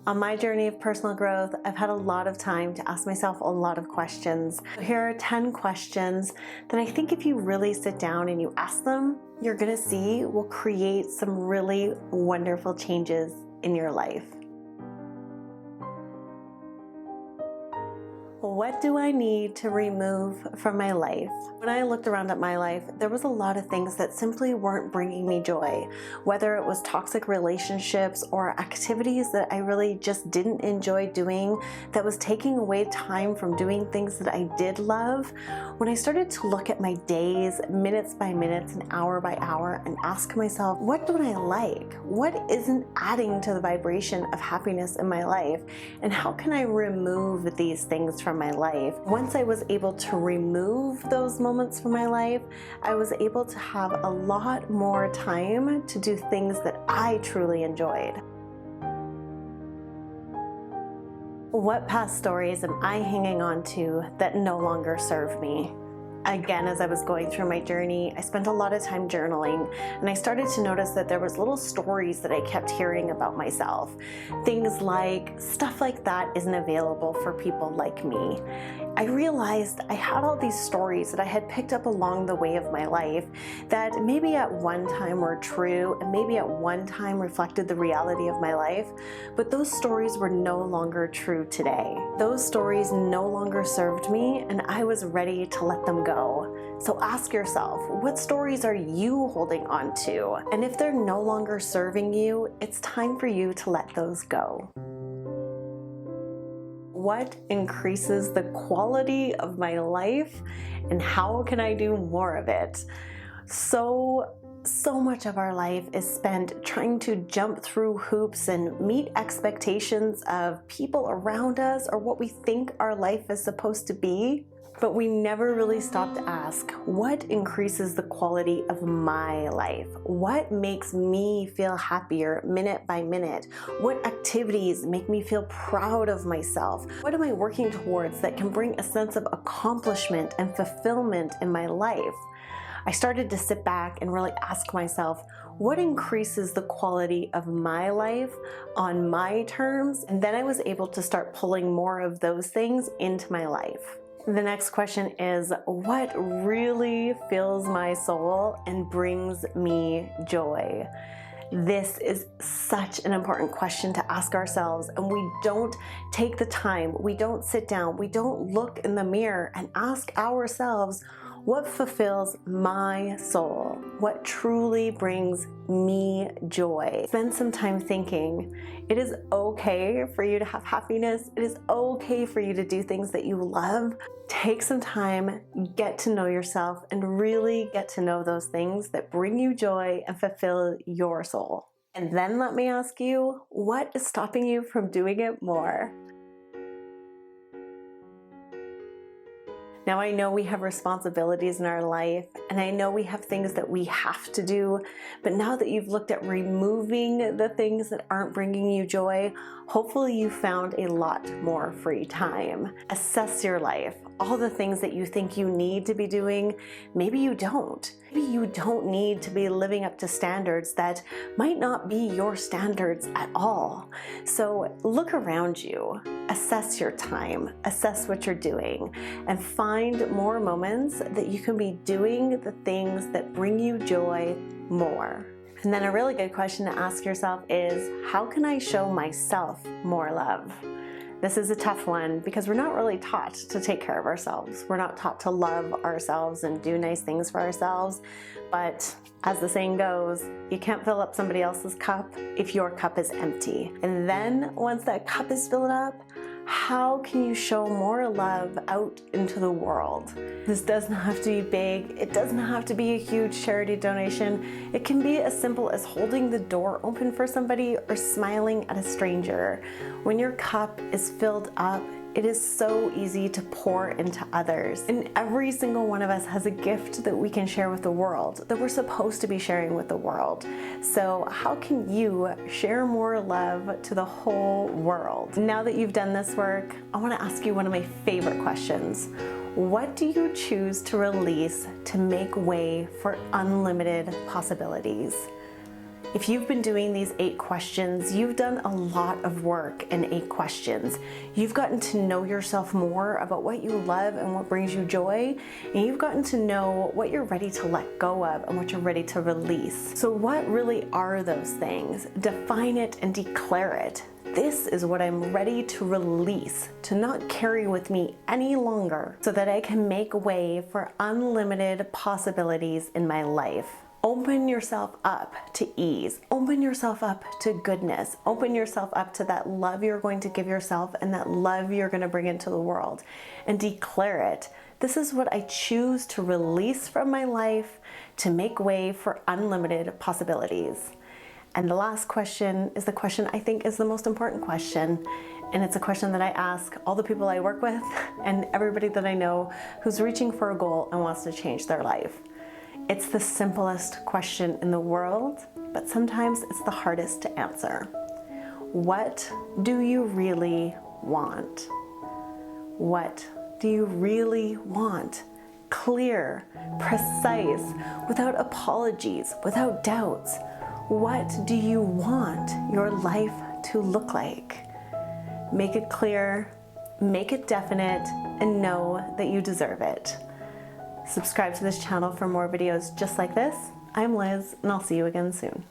On my journey of personal growth, I've had a lot of time to ask myself a lot of questions. Here are 10 questions that I think if you really sit down and you ask them, you're gonna see will create some really wonderful changes in your life. What do I need to remove from my life? When I looked around at my life, there was a lot of things that simply weren't bringing me joy, whether it was toxic relationships or activities that I really just didn't enjoy doing, that was taking away time from doing things that I did love. When I started to look at my days, minutes by minutes and hour by hour, and ask myself, what do I like? What isn't adding to the vibration of happiness in my life? And how can I remove these things from my life? Once I was able to remove those moments from my life, I was able to have a lot more time to do things that I truly enjoyed. What past stories am I hanging on to that no longer serve me? Again, as I was going through my journey, I spent a lot of time journaling, and I started to notice that there was little stories that I kept hearing about myself. Things like, stuff like that isn't available for people like me. I realized I had all these stories that I had picked up along the way of my life that maybe at one time were true and maybe at one time reflected the reality of my life, but those stories were no longer true today. Those stories no longer served me, and I was ready to let them go. So ask yourself, what stories are you holding on to? And if they're no longer serving you, it's time for you to let those go. What increases the quality of my life, and how can I do more of it? So much of our life is spent trying to jump through hoops and meet expectations of people around us or what we think our life is supposed to be. But we never really stop to ask, what increases the quality of my life? What makes me feel happier minute by minute? What activities make me feel proud of myself? What am I working towards that can bring a sense of accomplishment and fulfillment in my life? I started to sit back and really ask myself, what increases the quality of my life on my terms? And then I was able to start pulling more of those things into my life. The next question is, what really fills my soul and brings me joy? This is such an important question to ask ourselves, and we don't take the time, we don't sit down, we don't look in the mirror and ask ourselves, what fulfills my soul? What truly brings me joy? Spend some time thinking. It is okay for you to have happiness. It is okay for you to do things that you love. Take some time, get to know yourself, and really get to know those things that bring you joy and fulfill your soul. And then let me ask you, what is stopping you from doing it more? Now, I know we have responsibilities in our life, and I know we have things that we have to do, but now that you've looked at removing the things that aren't bringing you joy, hopefully you found a lot more free time. Assess your life. All the things that you think you need to be doing, maybe you don't. Maybe you don't need to be living up to standards that might not be your standards at all. So look around you, assess your time, assess what you're doing, and find more moments that you can be doing the things that bring you joy more. And then a really good question to ask yourself is, how can I show myself more love? This is a tough one because we're not really taught to take care of ourselves. We're not taught to love ourselves and do nice things for ourselves. But as the saying goes, you can't fill up somebody else's cup if your cup is empty. And then once that cup is filled up, how can you show more love out into the world? This doesn't have to be big. It doesn't have to be a huge charity donation. It can be as simple as holding the door open for somebody or smiling at a stranger. When your cup is filled up, it is so easy to pour into others. And every single one of us has a gift that we can share with the world, that we're supposed to be sharing with the world. So how can you share more love to the whole world? Now that you've done this work, I want to ask you one of my favorite questions. What do you choose to release to make way for unlimited possibilities? If you've been doing these 8 questions, you've done a lot of work in 8 questions. You've gotten to know yourself more about what you love and what brings you joy, and you've gotten to know what you're ready to let go of and what you're ready to release. So what really are those things? Define it and declare it. This is what I'm ready to release, to not carry with me any longer, so that I can make way for unlimited possibilities in my life. Open yourself up to ease. Open yourself up to goodness. Open yourself up to that love you're going to give yourself and that love you're going to bring into the world. And declare it. This is what I choose to release from my life to make way for unlimited possibilities. And the last question is the question I think is the most important question. And it's a question that I ask all the people I work with and everybody that I know who's reaching for a goal and wants to change their life. It's the simplest question in the world, but sometimes it's the hardest to answer. What do you really want? What do you really want? Clear, precise, without apologies, without doubts. What do you want your life to look like? Make it clear, make it definite, and know that you deserve it. Subscribe to this channel for more videos just like this. I'm Liz, and I'll see you again soon.